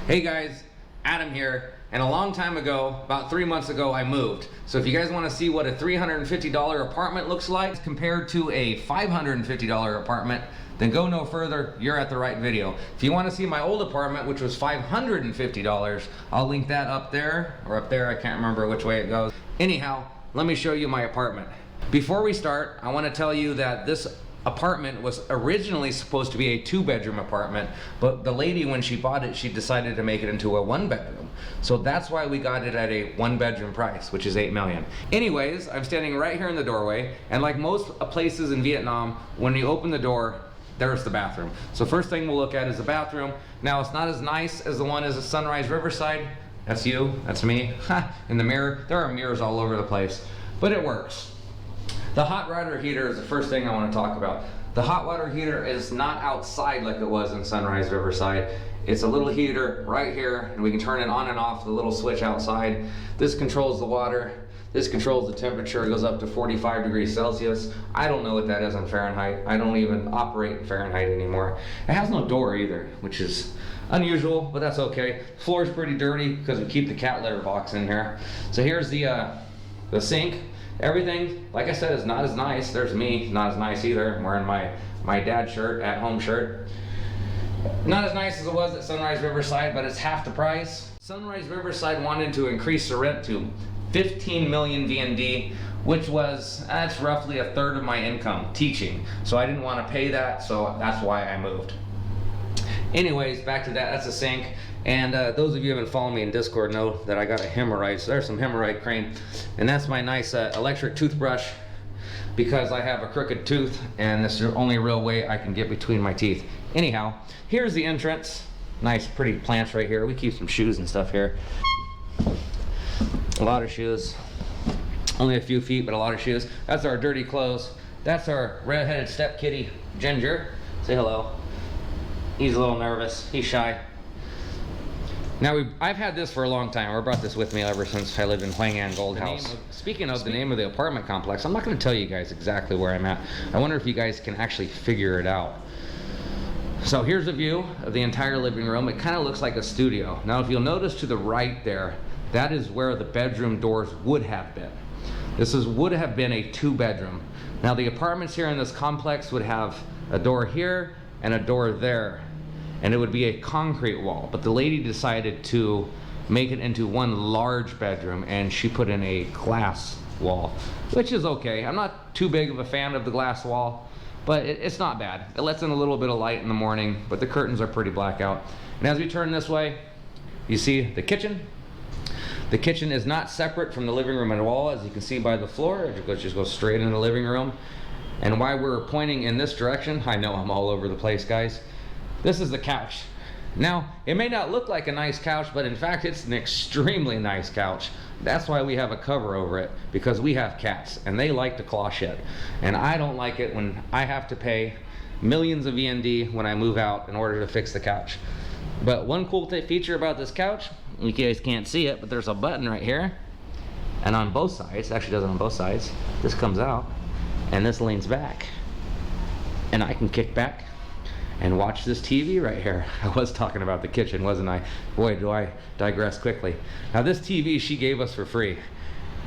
Hey guys, Adam here, and a long time ago, about 3 months ago, I moved. So if you guys want to see what a $350 apartment looks like compared to a $550 apartment, then go no further, you're at the right video. If you want to see my old apartment, which was $550, I'll link that up there, or up there, I can't remember which way it goes. Anyhow, let me show you my apartment. Before we start, I want to tell you that this apartment was originally supposed to be a 2-bedroom apartment, but the lady, when she bought it, she decided to make it into a 1-bedroom. So that's why we got it at a 1-bedroom price, which is $8 million. Anyways, I'm standing right here in the doorway, and like most places in Vietnam, when you open the door, there's the bathroom. So first thing we'll look at is the bathroom. Now it's not as nice as the one as a Sunrise Riverside. That's you, that's me, in the mirror. There are mirrors all over the place, but it works. The hot water heater is the first thing I want to talk about. The hot water heater is not outside like it was in Sunrise Riverside. It's a little heater right here, and we can turn it on and off with a little switch outside. This controls the water. This controls the temperature. It goes up to 45 degrees Celsius. I don't know what that is in Fahrenheit. I don't even operate in Fahrenheit anymore. It has no door either, which is unusual, but that's okay. The floor is pretty dirty because we keep the cat litter box in here. So here's the sink. Everything, like I said, is not as nice. There's me, not as nice either. I'm wearing my dad's shirt, at home shirt. Not as nice as it was at Sunrise Riverside, but it's half the price. Sunrise Riverside wanted to increase the rent to 15 million VND, which was, that's roughly a third of my income teaching. So I didn't want to pay that, so that's why I moved. Anyways, back to that, that's a sink. And those of you who haven't followed me in Discord know that I got a hemorrhoid. So there's some hemorrhoid cream. And that's my nice electric toothbrush, because I have a crooked tooth and this is the only real way I can get between my teeth. Anyhow, here's the entrance. Nice pretty plants right here. We keep some shoes and stuff here. A lot of shoes. Only a few feet, but a lot of shoes. That's our dirty clothes. That's our red-headed step kitty, Ginger. Say hello. He's a little nervous. He's shy. Now, I've had this for a long time. I brought this with me ever since I lived in Huang An Gold House. Speaking of the name of the apartment complex, I'm not going to tell you guys exactly where I'm at. I wonder if you guys can actually figure it out. So here's a view of the entire living room. It kind of looks like a studio. Now, if you'll notice to the right there, that is where the bedroom doors would have been. Would have been a 2-bedroom. Now, the apartments here in this complex would have a door here and a door there, and it would be a concrete wall, but the lady decided to make it into one large bedroom, and she put in a glass wall, which is okay. I'm not too big of a fan of the glass wall, but it's not bad. It lets in a little bit of light in the morning, but the curtains are pretty black out. And as we turn this way, you see the kitchen. The kitchen is not separate from the living room at all, as you can see by the floor. It just goes straight into the living room. And why we're pointing in this direction, I know I'm all over the place, guys. This is the couch. Now, it may not look like a nice couch, but in fact, it's an extremely nice couch. That's why we have a cover over it, because we have cats, and they like to claw shit. And I don't like it when I have to pay millions of VND when I move out in order to fix the couch. But one cool feature about this couch, you guys can't see it, but there's a button right here. And on both sides, actually does it on both sides, this comes out, and this leans back. And I can kick back and watch this TV right here. I was talking about the kitchen, wasn't I? Boy, do I digress quickly. Now, this TV she gave us for free,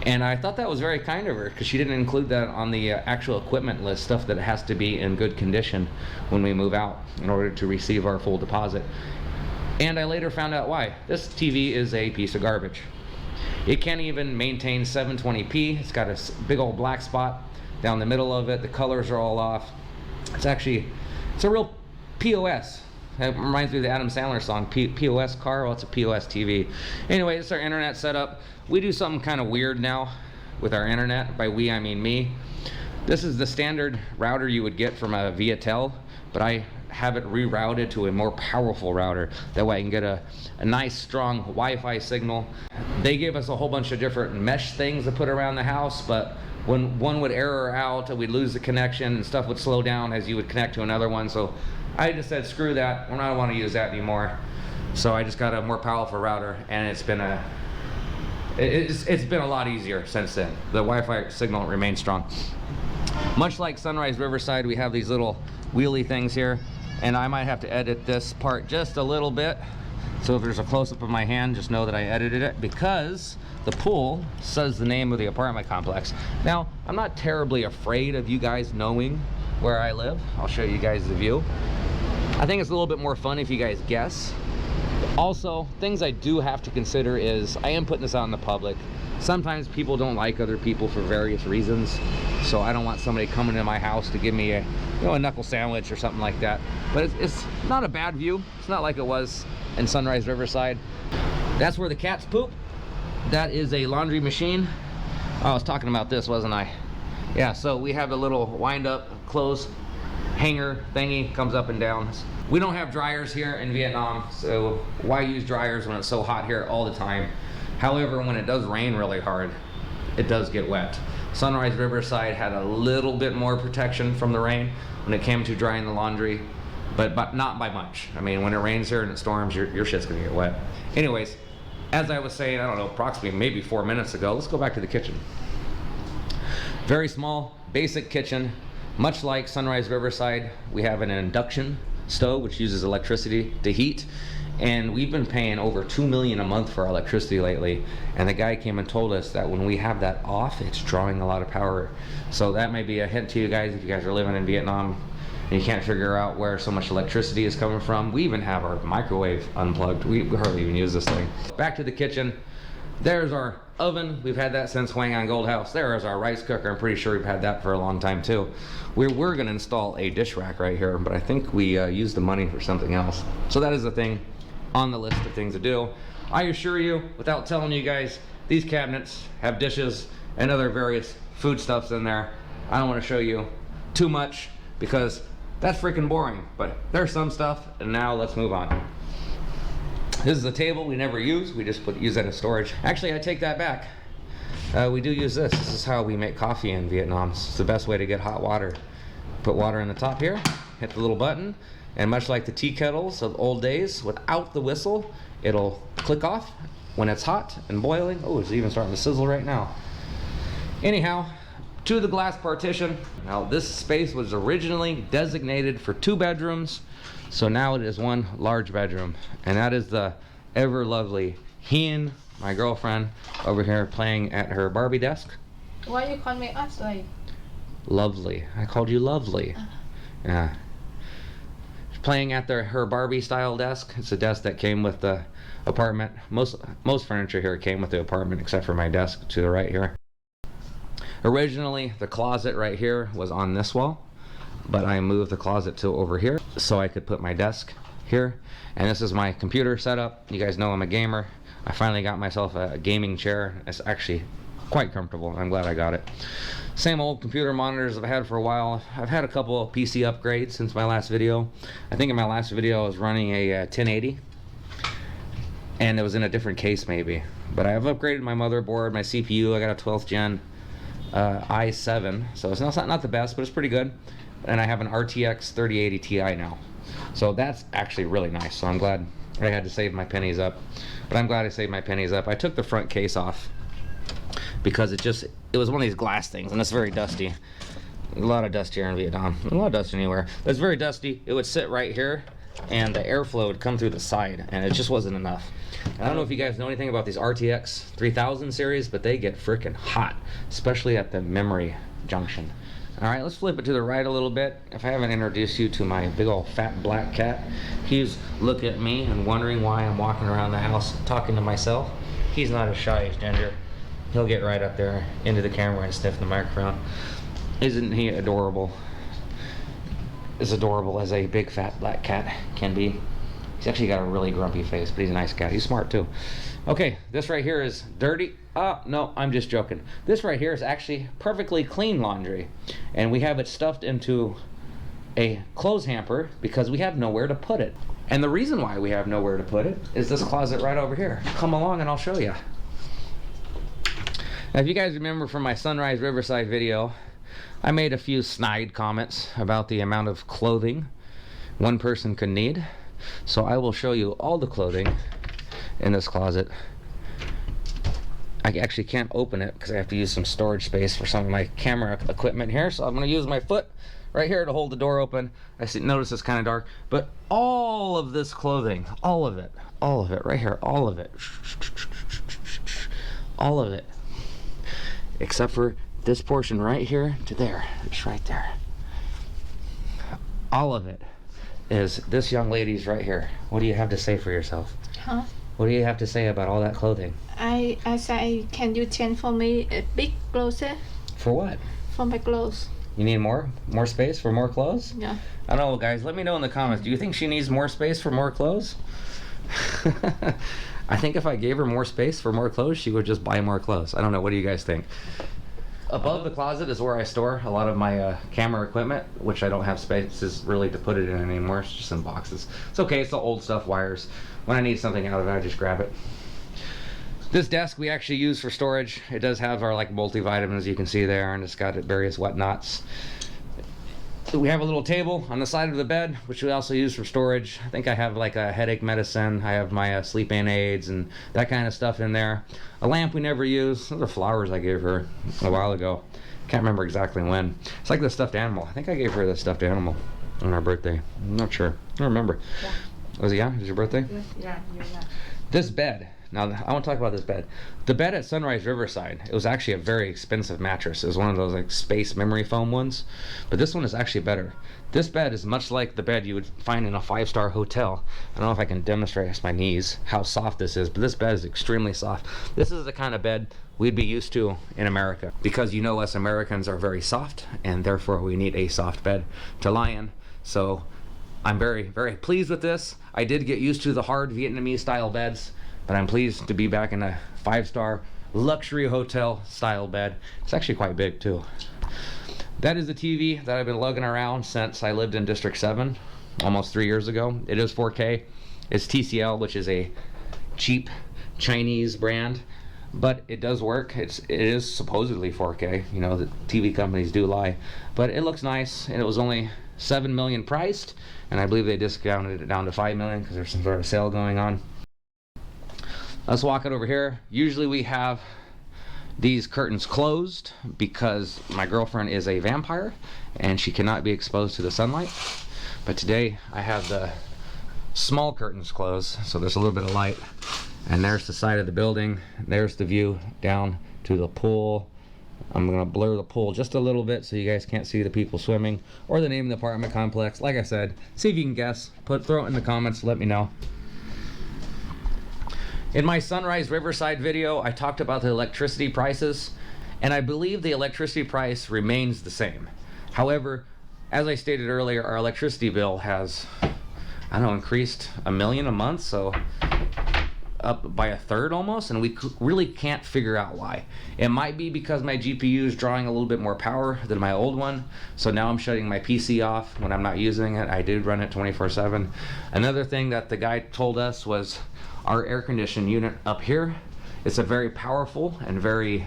and I thought that was very kind of her, because she didn't include that on the actual equipment list, stuff that has to be in good condition when we move out in order to receive our full deposit. And I later found out why. This TV is a piece of garbage. It can't even maintain 720p. It's got a big old black spot down the middle of it. The colors are all off. It's a real POS. It reminds me of the Adam Sandler song, POS car. Well, it's a POS TV. Anyway, it's our internet setup. We do something kind of weird now with our internet. By we, I mean me. This is the standard router you would get from a Viatel, but I have it rerouted to a more powerful router. That way I can get a nice, strong Wi-Fi signal. They gave us a whole bunch of different mesh things to put around the house, but when one would error out, we'd lose the connection and stuff would slow down as you would connect to another one. So I just said, screw that, I don't want to use that anymore. So I just got a more powerful router, and it's been a lot easier since then. The Wi-Fi signal remains strong. Much like Sunrise Riverside, we have these little wheelie things here, and I might have to edit this part just a little bit So if there's a close-up of my hand, just know that I edited it because the pool says the name of the apartment complex. Now, I'm not terribly afraid of you guys knowing where I live. I'll show you guys the view. I think it's a little bit more fun if you guys guess. Also, things I do have to consider is I am putting this out in the public. Sometimes people don't like other people for various reasons, so I don't want somebody coming to my house to give me a, you know, a knuckle sandwich or something like that. But it's not a bad view. It's not like it was in Sunrise Riverside. That's where the cats poop. That is a laundry machine. Oh, I was talking about this, wasn't I? Yeah, so we have a little wind-up clothes hanger thingy, comes up and down. We don't have dryers here in Vietnam, so why use dryers when it's so hot here all the time? However, when it does rain really hard, it does get wet. Sunrise Riverside had a little bit more protection from the rain when it came to drying the laundry, but not by much. I mean, when it rains here and it storms, your shit's gonna get wet. Anyways, as I was saying, I don't know, approximately maybe 4 minutes ago, let's go back to the kitchen. Very small, basic kitchen. Much like Sunrise Riverside, we have an induction stove which uses electricity to heat, and we've been paying over $2 million a month for our electricity lately, and the guy came and told us that when we have that off, it's drawing a lot of power. So that may be a hint to you guys if you guys are living in Vietnam and you can't figure out where so much electricity is coming from. We even have our microwave unplugged. We hardly even use this thing. Back to the kitchen. There's our oven. We've had that since Hwang On Gold House. There is our rice cooker. I'm pretty sure we've had that for a long time too. We're going to install a dish rack right here, but I think we used the money for something else. So that is the thing on the list of things to do. I assure you, without telling you guys, these cabinets have dishes and other various foodstuffs in there. I don't want to show you too much because that's freaking boring, but there's some stuff, and now let's move on. This is a table we never use. We just use that as storage. Actually, I take that back. We do use this. This is how we make coffee in Vietnam. It's the best way to get hot water. Put water in the top here, hit the little button, and much like the tea kettles of old days, without the whistle, it'll click off when it's hot and boiling. Oh, it's even starting to sizzle right now. Anyhow, to the glass partition. Now, this space was originally designated for 2 bedrooms. So now it is 1 large bedroom, and that is the ever lovely Hien, my girlfriend, over here playing at her Barbie desk. Why you call me Ashley? Lovely. I called you lovely. Yeah. She's playing at her Barbie style desk. It's a desk that came with the apartment. Most furniture here came with the apartment except for my desk to the right here. Originally, the closet right here was on this wall, but I moved the closet to over here so I could put my desk here. And this is my computer setup. You guys know I'm a gamer. I finally got myself a gaming chair. It's actually quite comfortable. I'm glad I got it. Same old computer monitors I've had for a while. I've had a couple of PC upgrades since my last video. I think in my last video I was running a 1080, and it was in a different case maybe. But I have upgraded my motherboard, my CPU. I got a 12th gen i7, so it's not the best, but it's pretty good. And I have an RTX 3080 Ti now, so that's actually really nice. So I'm glad I had to save my pennies up, but I'm glad I saved my pennies up. I took the front case off because it was one of these glass things, and it's very dusty. A lot of dust here in Vietnam, a lot of dust anywhere. It's very dusty. It would sit right here, and the airflow would come through the side, and it just wasn't enough. I don't know if you guys know anything about these RTX 3000 series, but they get freaking hot, especially at the memory junction. All right, let's flip it to the right a little bit. If I haven't introduced you to my big old fat black cat, he's looking at me and wondering why I'm walking around the house talking to myself. He's not as shy as Ginger. He'll get right up there into the camera and sniff the microphone. Isn't he adorable? As adorable as a big fat black cat can be. He's actually got a really grumpy face, but he's a nice cat. He's smart too. Okay, this right here is dirty. No, I'm just joking. This right here is actually perfectly clean laundry, and we have it stuffed into a clothes hamper because we have nowhere to put it. And the reason why we have nowhere to put it is this closet right over here. Come along and I'll show you. Now, if you guys remember from my Sunrise Riverside video, I made a few snide comments about the amount of clothing one person could need. So I will show you all the clothing in this closet. I actually can't open it because I have to use some storage space for some of my camera equipment here, so I'm going to use my foot right here to hold the door open. I see, notice it's kind of dark, but all of this clothing, all of it right here, all of it, except for this portion right here to there. It's right there. All of it is this young lady's right here. What do you have to say for yourself? Huh? What do you have to say about all that clothing? I say, can you change for me a big closet For what? for my clothes? You need more space for more clothes? Yeah. I don't know, guys. Let me know in the comments. Do you think she needs more space for more clothes? I think if I gave her more space for more clothes, she would just buy more clothes. I don't know. What do you guys think? Above the closet is where I store a lot of my camera equipment, which I don't have spaces really to put it in anymore. It's just in boxes. It's okay. It's the old stuff, wires. When I need something out of it, I just grab it. This desk we actually use for storage. It does have our like multivitamins, you can see there, and it's got various whatnots. We have a little table on the side of the bed, which we also use for storage. I think I have like a headache medicine. I have my sleep-in aids and that kind of stuff in there. A lamp we never use. Those are flowers I gave her a while ago. Can't remember exactly when. It's like the stuffed animal. I think I gave her the stuffed animal on our birthday. I'm not sure. I don't remember. Yeah. Was it, yeah? It was your birthday? Yeah, you're right. This bed. Now, I want to talk about this bed. The bed at Sunrise Riverside, it was actually a very expensive mattress. It was one of those like space memory foam ones. But this one is actually better. This bed is much like the bed you would find in a 5-star hotel. I don't know if I can demonstrate with my knees how soft this is, but this bed is extremely soft. This is the kind of bed we'd be used to in America. Because you know us Americans are very soft, and therefore we need a soft bed to lie in. So I'm very, very pleased with this. I did get used to the hard Vietnamese style beds, but I'm pleased to be back in a 5-star luxury hotel style bed. It's actually quite big too. That is the TV that I've been lugging around since I lived in District 7 almost 3 years ago. It is 4K. It's TCL, which is a cheap Chinese brand, but it does work. It is supposedly 4K. You know, the TV companies do lie, but it looks nice, and it was only $7 million priced, and I believe they discounted it down to $5 million because there's some sort of sale going on. Let's walk it over here. Usually we have these curtains closed because my girlfriend is a vampire and she cannot be exposed to the sunlight. But today I have the small curtains closed, so there's a little bit of light. And there's the side of the building. There's the view down to the pool. I'm gonna blur the pool just a little bit so you guys can't see the people swimming or the name of the apartment complex. Like I said, see if you can guess. Throw it in the comments, let me know. In my Sunrise Riverside video, I talked about the electricity prices, and I believe the electricity price remains the same. However, as I stated earlier, our electricity bill has, I don't know, increased $1 million a month, so up by 1/3 almost, and we really can't figure out why. It might be because my GPU is drawing a little bit more power than my old one, so now I'm shutting my PC off when I'm not using it. I did run it 24/7. Another thing that the guy told us was our air conditioning unit up here. It's a very powerful and very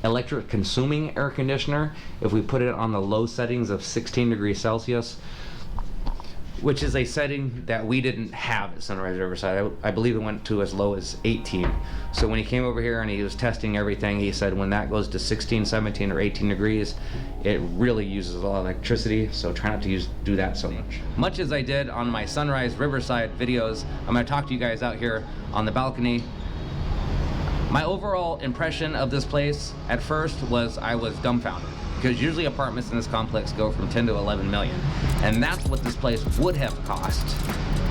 electric consuming air conditioner. If we put it on the low settings of 16 degrees Celsius, which is a setting that we didn't have at Sunrise Riverside. I believe it went to as low as 18. So when he came over here and he was testing everything, he said when that goes to 16, 17, or 18 degrees, it really uses a lot of electricity, so try not to do that so much. Much as I did on my Sunrise Riverside videos, I'm gonna talk to you guys out here on the balcony. My overall impression of this place at first was I was dumbfounded, because usually apartments in this complex go from 10 to 11 million, and that's what this place would have cost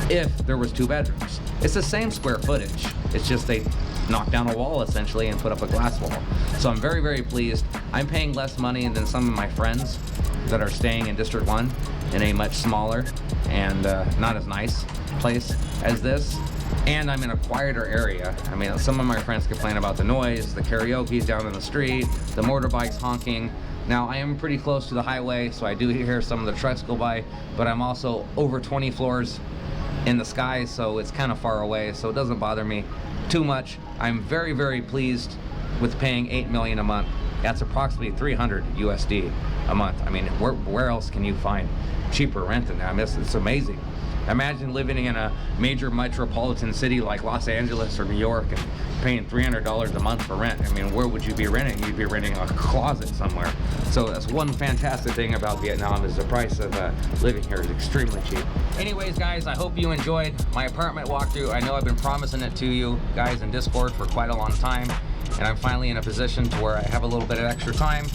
if there was 2 bedrooms. It's the same square footage, it's just they knocked down a wall essentially and put up a glass wall. So I'm very, very pleased. I'm paying less money than some of my friends that are staying in District 1 in a much smaller and not as nice place as this. And I'm in a quieter area. I mean, some of my friends complain about the noise, the karaoke's down in the street, the motorbikes honking. Now, I am pretty close to the highway, so I do hear some of the trucks go by, but I'm also over 20 floors in the sky, so it's kind of far away, so it doesn't bother me too much. I'm very, very pleased with paying $8 million a month. That's approximately 300 USD a month. I mean, where else can you find cheaper rent than that? I mean, it's amazing. Imagine living in a major metropolitan city like Los Angeles or New York and paying $300 a month for rent. I mean, where would you be renting? You'd be renting a closet somewhere. So that's one fantastic thing about Vietnam, is the price of living here is extremely cheap. Anyways, guys, I hope you enjoyed my apartment walkthrough. I know I've been promising it to you guys in Discord for quite a long time, and I'm finally in a position to where I have a little bit of extra time.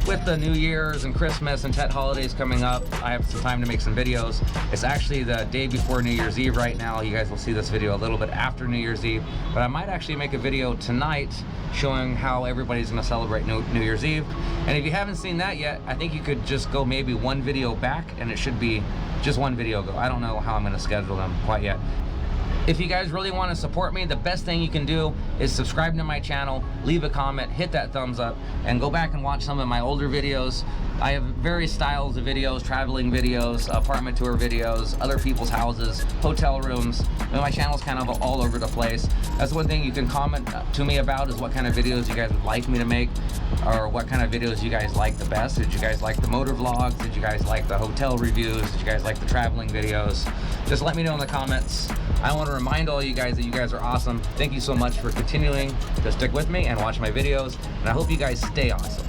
With the New Year's and Christmas and Tet holidays coming up, I have some time to make some videos. It's actually the day before New Year's Eve right now. You guys will see this video a little bit after New Year's Eve, but I might actually make a video tonight showing how everybody's gonna celebrate New Year's Eve. And if you haven't seen that yet, I think you could just go maybe one video back, and it should be just one video ago. I don't know how I'm gonna schedule them quite yet. If you guys really want to support me, the best thing you can do is subscribe to my channel, leave a comment, hit that thumbs up, and go back and watch some of my older videos. I have various styles of videos: traveling videos, apartment tour videos, other people's houses, hotel rooms. My channel's kind of all over the place. That's one thing you can comment to me about, is what kind of videos you guys would like me to make, or what kind of videos you guys like the best. Did you guys like the motor vlogs? Did you guys like the hotel reviews? Did you guys like the traveling videos? Just let me know in the comments. I want to remind all you guys that you guys are awesome. Thank you so much for continuing to stick with me and watch my videos, and I hope you guys stay awesome.